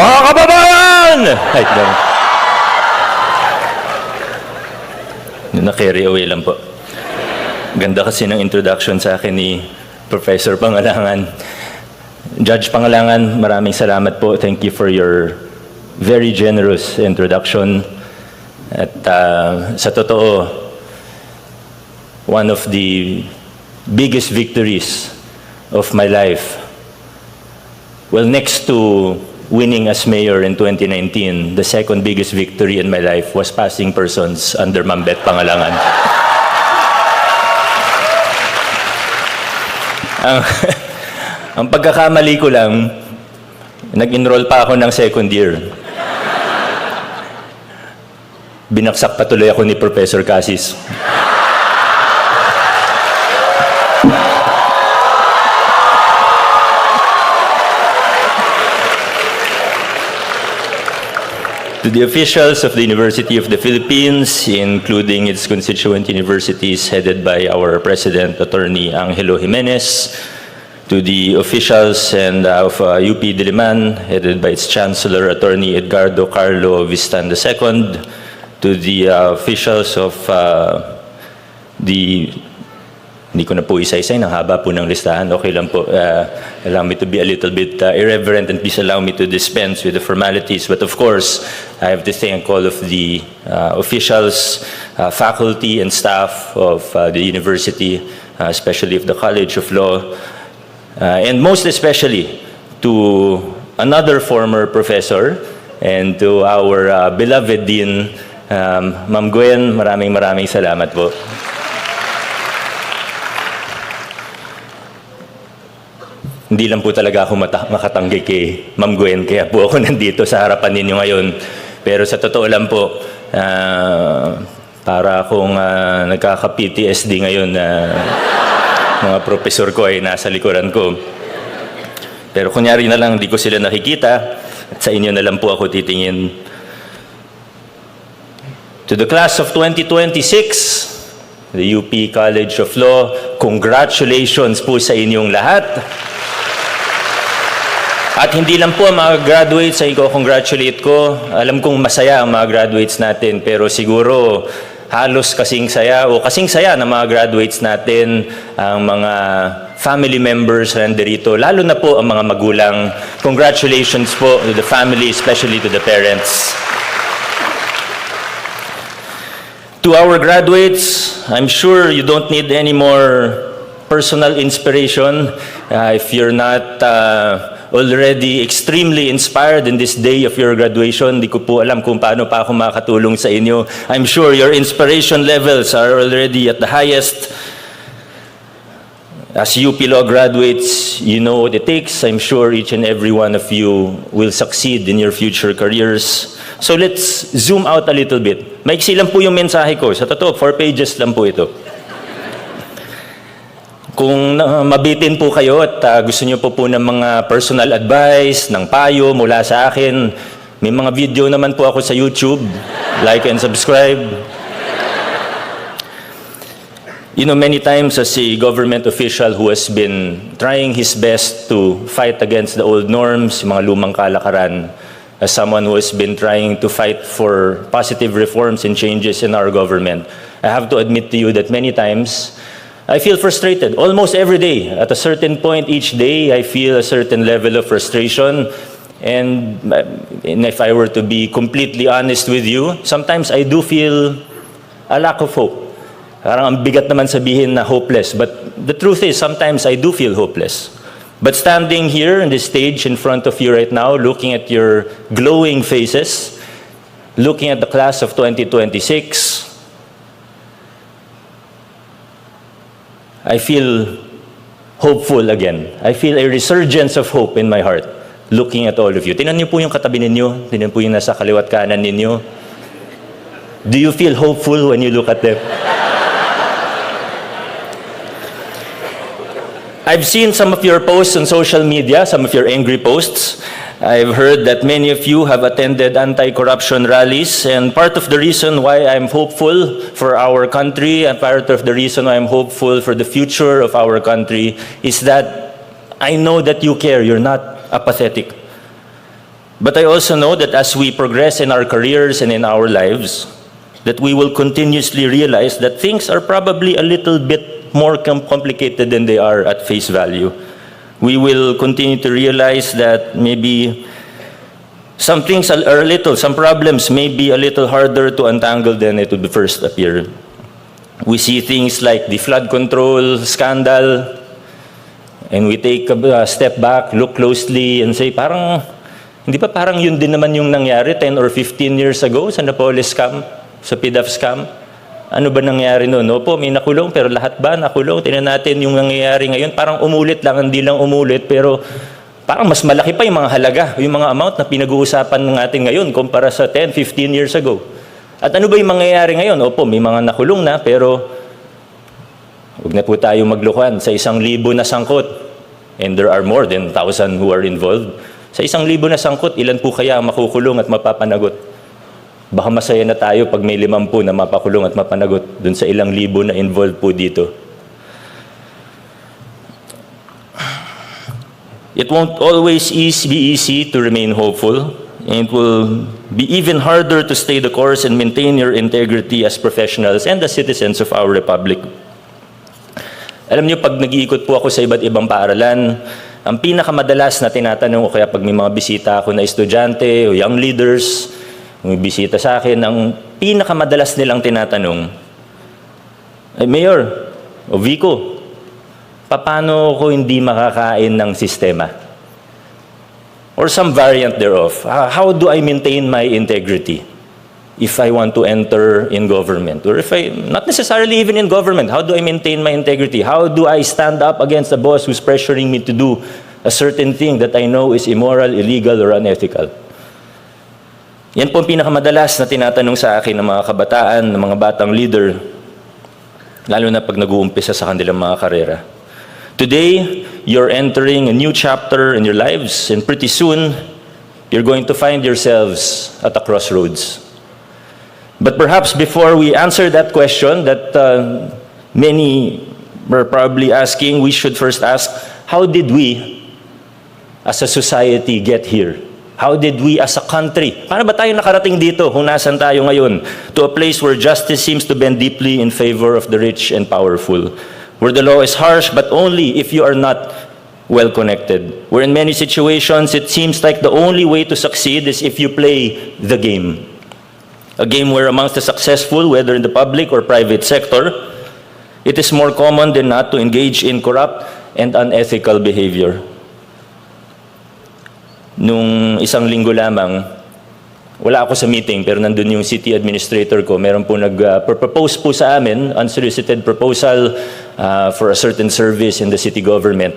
Mga kababayan! Ay, na-carry away lang po. Ganda kasi ng introduction sa akin ni Professor Pangalangan. Judge Pangalangan, maraming salamat po. Thank you for your very generous introduction. At sa totoo, one of the biggest victories of my life, well, next to winning as mayor in 2019, the second biggest victory in my life was passing persons under Ma'am Beth Pangalangan. Ang pagkakamali ko lang, nag-enroll pa ako ng second year. Binaksak pa tuloy ako ni Professor Cassis. To the officials of the University of the Philippines, including its constituent universities headed by our President, Attorney Angelo Jimenez, to the officials and of UP Diliman, headed by its Chancellor, Attorney Edgardo Carlo Vistan II, to the officials of hindi ko na po isa-isa, ang haba po ng listahan. Okay lang po. Allow me to be a little bit irreverent and please allow me to dispense with the formalities. But of course, I have to thank all of the officials, faculty and staff of the university, especially of the College of Law, and most especially to another former professor and to our beloved Dean, Ma'am Gwen, maraming salamat po. Hindi lang po talaga ako makatanggi kay Ma'am Gwen, kaya po ako nandito sa harapan ninyo ngayon. Pero sa totoo lang po, para akong nagkaka-PTSD ngayon na mga profesor ko ay nasa likuran ko. Pero kunyari na lang, hindi ko sila nakikita at sa inyo na lang po ako titingin. To the class of 2026, the UP College of Law, congratulations po sa inyong lahat. At hindi lang po ang mga graduates ay ko-congratulate ko. Alam kong masaya ang mga graduates natin, pero siguro halos kasing saya o kasing saya ng mga graduates natin ang mga family members na nandito, lalo na po ang mga magulang. Congratulations po to the family, especially to the parents. To our graduates, I'm sure you don't need any more personal inspiration if you're not already extremely inspired in this day of your graduation. Di ko po alam kung paano pa ako makatulong sa inyo. I'm sure your inspiration levels are already at the highest. As UP Law graduates, you know what it takes. I'm sure each and every one of you will succeed in your future careers. So let's zoom out a little bit. Maiksi lang po yung mensahe ko. Sa totoo, 4 pages lang po ito. Kung mabitin po kayo at gusto niyo po ng mga personal advice, ng payo mula sa akin, may mga video naman po ako sa YouTube. Like and subscribe. You know, many times as a government official who has been trying his best to fight against the old norms, mga lumang kalakaran, as someone who has been trying to fight for positive reforms and changes in our government, I have to admit to you that many times, I feel frustrated almost every day. At a certain point each day, I feel a certain level of frustration. And if I were to be completely honest with you, sometimes I do feel a lack of hope. Parang ang bigat naman sabihin na hopeless. But the truth is, sometimes I do feel hopeless. But standing here on this stage in front of you right now, looking at your glowing faces, looking at the class of 2026, I feel hopeful again. I feel a resurgence of hope in my heart looking at all of you. Tingnan niyo po yung katabi ninyo. Tingnan po yung nasa kaliwat kanan ninyo. Do you feel hopeful when you look at them? I've seen some of your posts on social media, some of your angry posts. I've heard that many of you have attended anti-corruption rallies, and part of the reason why I'm hopeful for our country and part of the reason why I'm hopeful for the future of our country is that I know that you care. You're not apathetic. But I also know that as we progress in our careers and in our lives, that we will continuously realize that things are probably a little bit more complicated than they are at face value. We will continue to realize that maybe some things are a little, some problems may be a little harder to untangle than it would first appear. We see things like the flood control scandal, and we take a step back, look closely, and say, parang, hindi ba parang yun din naman yung nangyari 10 or 15 years ago sa Napoles scam, sa PDAF scam? Ano ba nangyari noon? Opo, may nakulong, pero lahat ba nakulong? Tingnan natin yung nangyayari ngayon. Parang umulit lang, hindi lang umulit, pero parang mas malaki pa yung mga halaga, yung mga amount na pinag-uusapan natin ngayon kumpara sa 10, 15 years ago. At ano ba yung mangyayari ngayon? Opo, may mga nakulong na, pero huwag na po tayo maglukuhan sa 1,000 na sangkot. And there are more than 1,000 who are involved. Sa 1,000 na sangkot, ilan po kaya ang makukulong at mapapanagot? Baka masaya na tayo pag may 50 na mapakulong at mapanagot dun sa 1,000 na involved po dito. It won't always be easy to remain hopeful. And it will be even harder to stay the course and maintain your integrity as professionals and as citizens of our republic. Alam niyo, pag nag-iikot po ako sa iba't ibang paaralan, ang pinakamadalas na tinatanong ko, kaya pag may mga bisita ako na estudyante o young leaders, may bisita sa akin, ang pinakamadalas nilang tinatanong, ay, Mayor, o Vico, paano ko hindi makakain ng sistema? Or some variant thereof. How do I maintain my integrity if I want to enter in government? Or if not necessarily even in government, how do I maintain my integrity? How do I stand up against a boss who's pressuring me to do a certain thing that I know is immoral, illegal, or unethical? Yan po ang pinakamadalas na tinatanong sa akin ng mga kabataan, ng mga batang leader, lalo na pag nag-uumpisa sa kanilang mga karera. Today, you're entering a new chapter in your lives, and pretty soon, you're going to find yourselves at a crossroads. But perhaps before we answer that question that many were probably asking, we should first ask, how did we, as a society, get here? How did we as a country, paano ba tayo nakarating dito kung nasan tayo ngayon? To a place where justice seems to bend deeply in favor of the rich and powerful. Where the law is harsh, but only if you are not well connected. Where in many situations, it seems like the only way to succeed is if you play the game. A game where amongst the successful, whether in the public or private sector, it is more common than not to engage in corrupt and unethical behavior. Nung 1 linggo lamang, wala ako sa meeting, pero nandun yung city administrator ko. Meron po nag-propose po sa amin, unsolicited proposal for a certain service in the city government.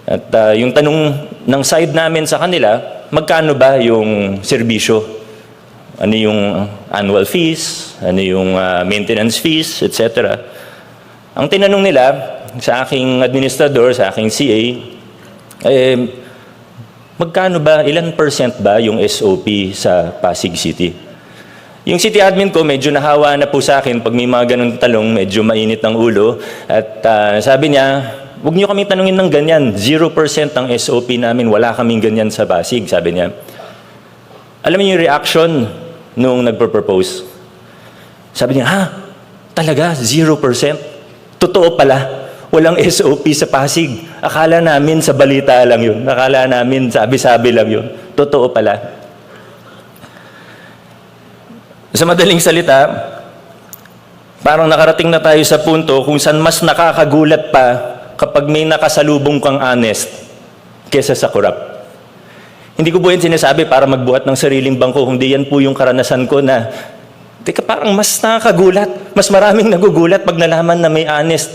At yung tanong ng side namin sa kanila, magkano ba yung serbisyo? Ano yung annual fees? Ano yung maintenance fees? Etc. Ang tinanong nila sa aking administrador, sa aking CA, magkano ba, ilan % ba yung SOP sa Pasig City? Yung city admin ko, medyo nahawa na po sa akin pag may mga ganun talong, medyo mainit ang ulo. At sabi niya, huwag niyo kaming tanungin ng ganyan. 0% ang SOP namin, wala kaming ganyan sa Pasig, sabi niya. Alam niyo yung reaction nung nagpro-propose? Sabi niya, ha? Talaga? 0%? Totoo pala. Walang SOP sa Pasig. Akala namin sa balita lang yun. Akala namin sabi-sabi lang yun. Totoo pala. Sa madaling salita, parang nakarating na tayo sa punto kung saan mas nakakagulat pa kapag may nakasalubong kang honest kesa sa corrupt. Hindi ko po yan sinasabi para magbuhat ng sariling bangko, kundi yan po yung karanasan ko na, teka, parang mas nakakagulat. Mas maraming nagugulat pag nalaman na may honest.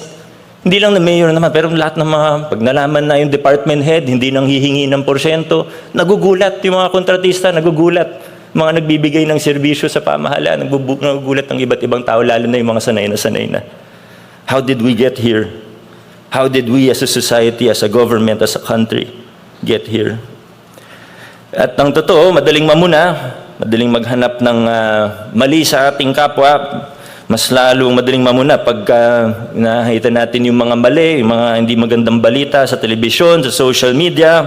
Hindi lang na mayor naman, pero lahat ng mga, pag nalaman na yung department head, hindi nang hihingi ng porsyento, nagugulat yung mga kontratista, nagugulat. Mga nagbibigay ng serbisyo sa pamahalaan, nagugulat ng iba't ibang tao, lalo na yung mga sanay na. How did we get here? How did we as a society, as a government, as a country, get here? At ang totoo, madaling mamuna, madaling maghanap ng mali sa ating kapwa, mas lalong madaling mamuna pagka nakita natin yung mga mali, yung mga hindi magandang balita sa telebisyon, sa social media.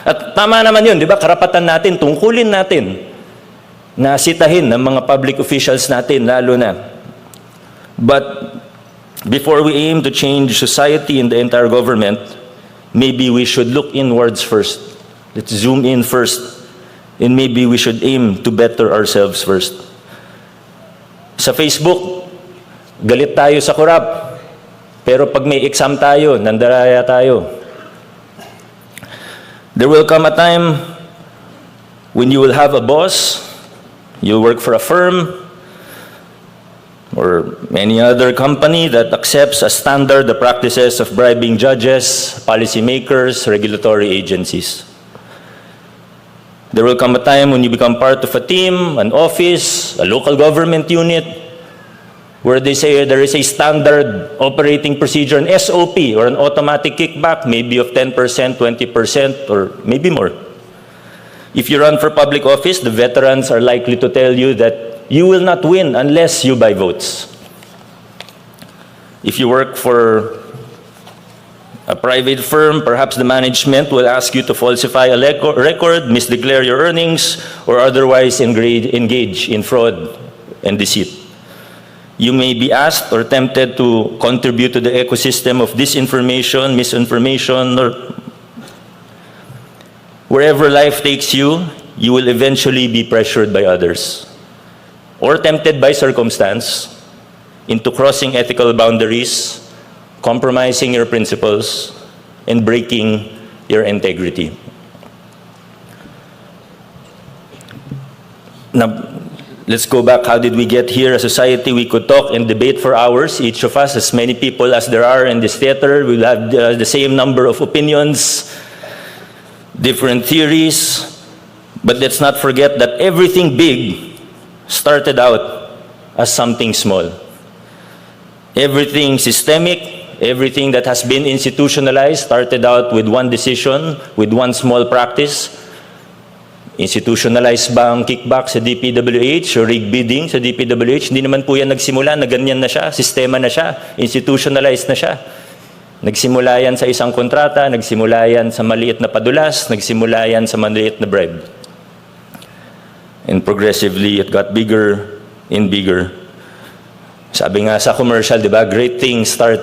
At tama naman yun, di ba? Karapatan natin, tungkulin natin na sitahin ng mga public officials natin, lalo na. But before we aim to change society and the entire government, maybe we should look inwards first. Let's zoom in first. And maybe we should aim to better ourselves first. Sa Facebook, galit tayo sa korap. Pero pag may exam tayo, nandaraya tayo. There will come a time when you will have a boss, you work for a firm, or any other company that accepts as standard the practices of bribing judges, policymakers, regulatory agencies. There will come a time when you become part of a team, an office, a local government unit, where they say there is a standard operating procedure, an SOP, or an automatic kickback, maybe of 10%, 20%, or maybe more. If you run for public office, the veterans are likely to tell you that you will not win unless you buy votes. If you work for a private firm, perhaps the management will ask you to falsify a record, misdeclare your earnings, or otherwise engage in fraud and deceit. You may be asked or tempted to contribute to the ecosystem of disinformation, misinformation, or wherever life takes you, you will eventually be pressured by others or tempted by circumstance into crossing ethical boundaries, compromising your principles, and breaking your integrity. Now, let's go back. How did we get here? A society we could talk and debate for hours. Each of us, as many people as there are in this theater, will have the same number of opinions, different theories. But let's not forget that everything big started out as something small. Everything systemic, everything that has been institutionalized started out with one decision, with one small practice. Institutionalized ba ang kickback sa DPWH o rig bidding sa DPWH? Hindi naman po yan nagsimula na ganyan na siya, sistema na siya, institutionalized na siya. Nagsimula yan sa isang kontrata, nagsimula yan sa maliit na padulas, nagsimula yan sa maliit na bribe. And progressively, it got bigger and bigger. Sabi nga sa commercial, di ba, great things start,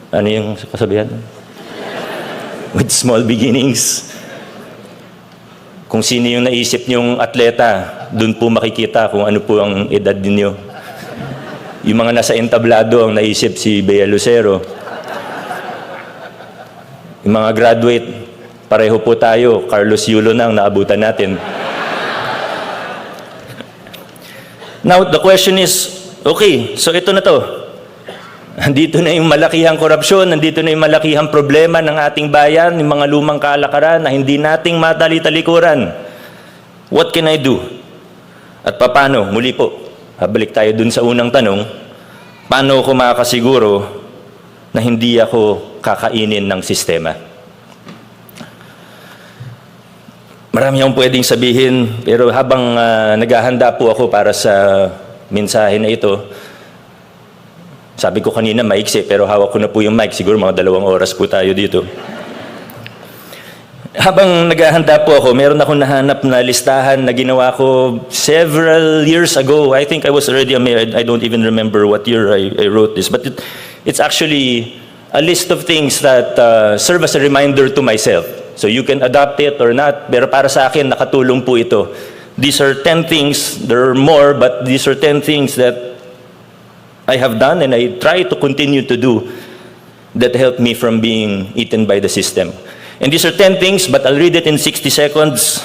ano yung kasabihan? With small beginnings. Kung sino yung naisip niyong atleta, dun po makikita kung ano po ang edad ninyo. Yung mga nasa entablado ang naisip si Bea Lucero. Yung mga graduate, pareho po tayo, Carlos Yulo na ang naabutan natin. Now, the question is, okay, so ito na to. Nandito na yung malakihang korupsyon, nandito na yung malakihang problema ng ating bayan, yung mga lumang kalakaran na hindi nating matali-talikuran. What can I do? At paano? Muli po, habalik tayo dun sa unang tanong, paano ako makakasiguro na hindi ako kakainin ng sistema? Marami akong pwedeng sabihin, pero habang naghahanda po ako para sa mensahe na ito, sabi ko kanina maiksi, pero hawak ko na po yung mic, siguro mga 2 oras po tayo dito. Habang naghahanda po ako, meron akong nahanap na listahan na ginawa ko several years ago. I think I was already a mayor. I don't even remember what year I wrote this, but it's actually a list of things that serve as a reminder to myself. So you can adopt it or not, pero para sa akin, nakatulong po ito. These are 10 things, there are more, but these are 10 things that I have done and I try to continue to do that help me from being eaten by the system. And these are 10 things, but I'll read it in 60 seconds.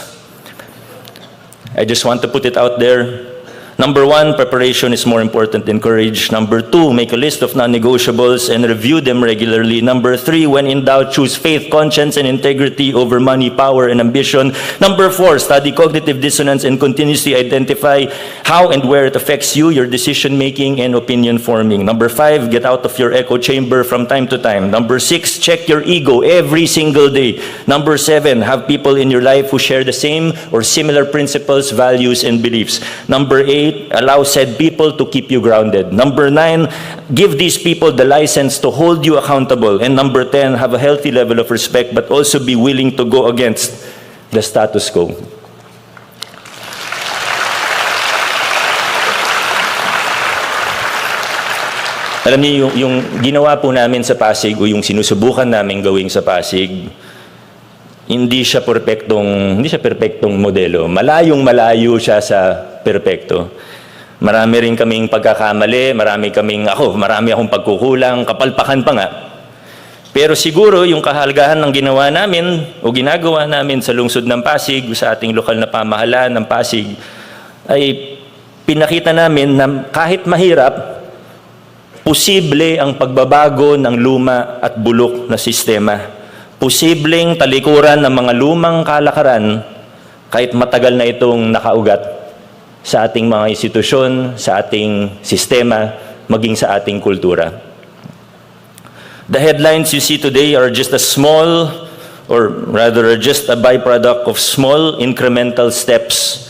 I just want to put it out there. Number 1, preparation is more important than courage. Number 2, make a list of non-negotiables and review them regularly. Number 3, when in doubt, choose faith, conscience, and integrity over money, power, and ambition. Number 4, study cognitive dissonance and continuously identify how and where it affects you, your decision-making, and opinion-forming. Number 5, get out of your echo chamber from time to time. Number 6, check your ego every single day. Number 7, have people in your life who share the same or similar principles, values, and beliefs. Number 8, 8, allow said people to keep you grounded. Number 9, give these people the license to hold you accountable. And number 10, have a healthy level of respect, but also be willing to go against the status quo. Alam niyo, yung ginawa po namin sa Pasig o yung sinusubukan namin gawing sa Pasig, hindi siya perpektong modelo. Malayo siya sa perpekto. Marami rin kaming pagkakamali, marami akong pagkukulang, kapalpakan pa nga. Pero siguro yung kahalagahan ng ginawa namin o ginagawa namin sa lungsod ng Pasig, sa ating lokal na pamahalaan ng Pasig, ay pinakita namin na kahit mahirap, posible ang pagbabago ng luma at bulok na sistema. Posibleng talikuran ng mga lumang kalakaran kahit matagal na itong nakaugat sa ating mga institusyon, sa ating sistema, maging sa ating kultura. The headlines you see today are just a small, or rather just a byproduct of small incremental steps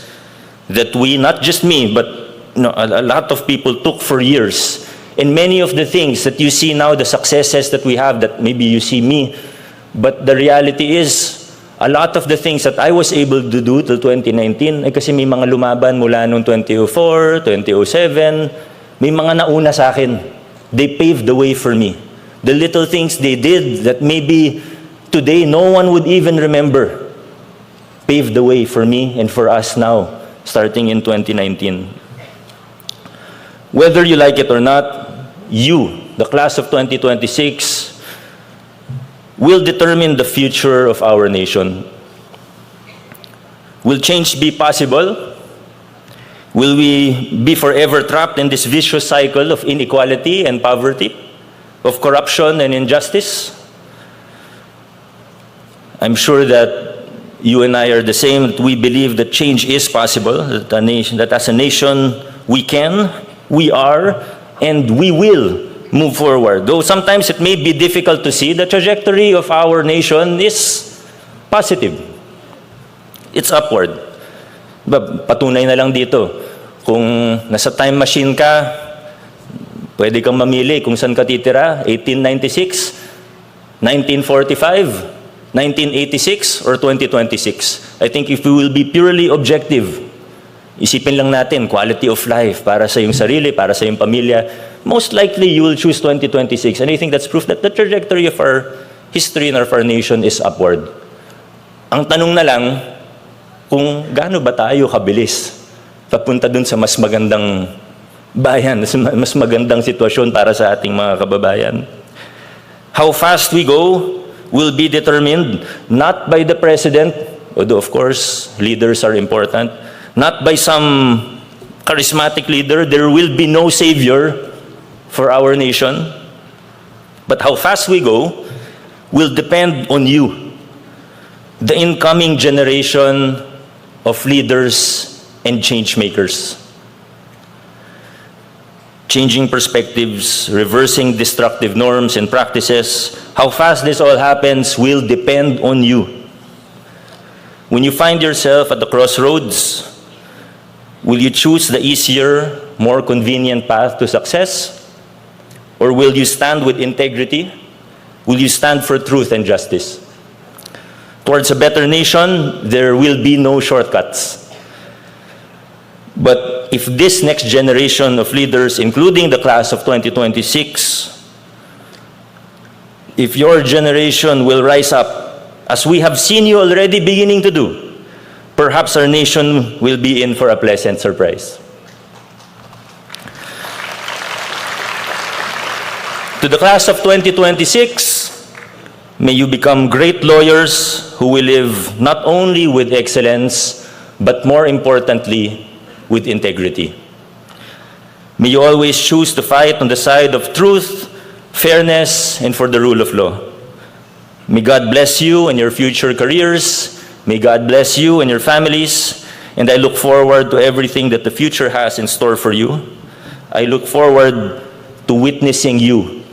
that we, not just me, but a lot of people took for years. And many of the things that you see now, the successes that we have, that maybe you see me, but the reality is, a lot of the things that I was able to do till 2019, ay kasi may mga lumaban mula noong 2004, 2007, may mga nauna sa akin. They paved the way for me. The little things they did that maybe today no one would even remember, paved the way for me and for us now, starting in 2019. Whether you like it or not, you, the class of 2026, will determine the future of our nation. Will change be possible? Will we be forever trapped in this vicious cycle of inequality and poverty, of corruption and injustice? I'm sure that you and I are the same, that we believe that change is possible, that as a nation we can, we are, and we will move forward. Though sometimes it may be difficult to see, the trajectory of our nation is positive. It's upward. Patunay na lang dito. Kung nasa time machine ka, pwede kang mamili kung saan ka titira, 1896, 1945, 1986, or 2026. I think if we will be purely objective, isipin lang natin, quality of life para sa iyong sarili, para sa iyong pamilya, most likely you will choose 2026. And I think that's proof that the trajectory of our history and of our nation is upward. Ang tanong na lang, kung gaano ba tayo kabilis papunta dun sa mas magandang bayan, mas magandang sitwasyon para sa ating mga kababayan. How fast we go will be determined not by the president, although of course leaders are important, not by some charismatic leader. There will be no savior for our nation. But how fast we go will depend on you, the incoming generation of leaders and change makers. Changing perspectives, reversing destructive norms and practices. How fast this all happens will depend on you. When you find yourself at the crossroads, will you choose the easier, more convenient path to success? Or will you stand with integrity? Will you stand for truth and justice? Towards a better nation, there will be no shortcuts. But if this next generation of leaders, including the class of 2026, if your generation will rise up, as we have seen you already beginning to do, perhaps our nation will be in for a pleasant surprise. To the class of 2026, may you become great lawyers who will live not only with excellence, but more importantly, with integrity. May you always choose to fight on the side of truth, fairness, and for the rule of law. May God bless you and your future careers. May God bless you and your families. And I look forward to everything that the future has in store for you. I look forward to witnessing you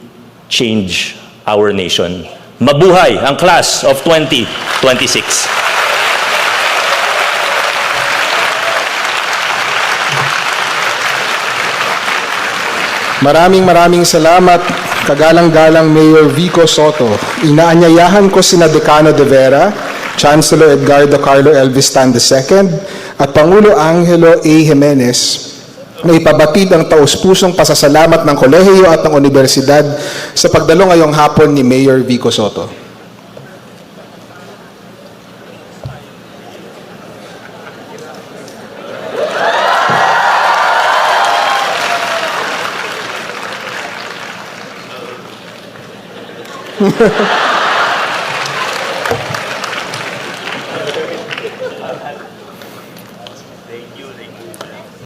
change our nation. Mabuhay ang class of 2026. Maraming salamat, kagalang-galang Mayor Vico Soto. Inaanyayahan ko sina Decano de Vera, Chancellor Edgardo Carlo Elvis Tan II, at Pangulo Angelo A. Jimenez na ipabatid ang taus-pusong pasasalamat ng kolehiyo at ng universidad sa pagdalo ngayong hapon ni Mayor Vico Soto.